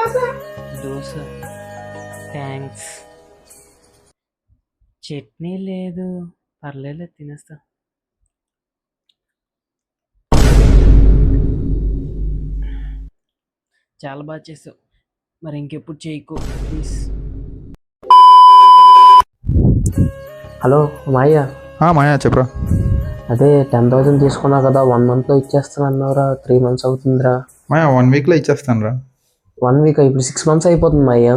Dosa thanks. Chutney లేదు, పర్లేదు తినేస్తా. చాలా బాగా చేసావు, మరి ఇంకెప్పుడు చేయకు ప్లీజ్. హలో మాయ్య. మాయా చెప్పరా. అదే 10,000 తీసుకున్నావు కదా, 1 monthలో ఇచ్చేస్తాను అన్నావురా. 3 months అవుతుందిరా. మాయా 1 weekలో ఇచ్చేస్తాను రా. 1 week ఇప్పుడు 6 months అయిపోతుంది మాయ్య.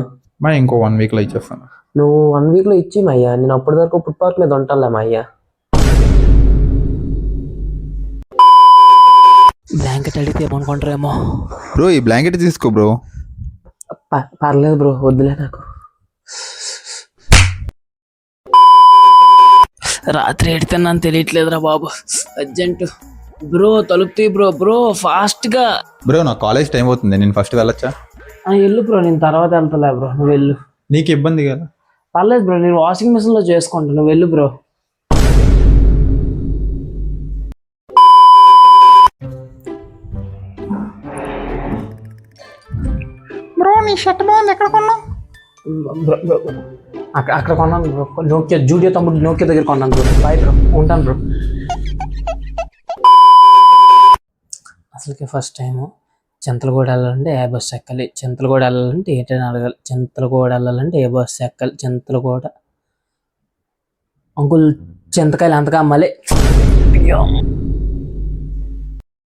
మాయా ఇంకో 1 weekలో ఇచ్చేస్తాను. నువ్వు 1 weekలో ఇచ్చి మాయ్య, నేను అప్పటి వరకు ఫుట్పాత్ మీద ఉంటానులే మాయ్య. బ్లాంకెట్ అడిగితే ఏమనుకుంటారేమో. బ్రో ఈ బ్లాంకెట్ తీసుకో బ్రో. పర్లేదు బ్రో, వద్దులే నాకు. రాత్రి ఎడితేన్నాను తెలియట్లేదురా బాబు, అర్జెంటు. బ్రో తలుపుతీ బ్రో. బ్రో ఫాస్ట్గా. బ్రో నా కాలేజ్ టైం అవుతుంది, నేను ఫస్ట్ వెళ్ళొచ్చా? వెళ్ళు బ్రో, నేను తర్వాత వెళ్తాలే బ్రో, నువ్వు వెళ్ళు. నీకు ఇబ్బంది కదా? పర్లేదు బ్రో, నేను వాషింగ్ మిషన్లో చేసుకుంటా, నువ్వు వెళ్ళు బ్రో. బ్రో నీ షర్ట్ బాగుంది, ఎక్కడ కొన్నావు? అక్కడ కొన్నాను బ్రో, నోకియా జూడియో తమ్ముడు నోకియా దగ్గర కొన్నాను బ్రో. బాయ్ బ్రో, ఉంటాను బ్రో. అసలుకి ఫస్ట్ టైము చింతలగూడ వెళ్ళాలంటే ఏ బస్సు ఎక్కాలి, చింతలగూడ వెళ్ళాలంటే ఏంటని అడగాలి, చింతలగూడ వెళ్ళాలంటే ఏ బస్సు ఎక్కాలి, చింతలగూడ. అంకుల్ చింతకాయలు ఎంతగా అమ్మాలి?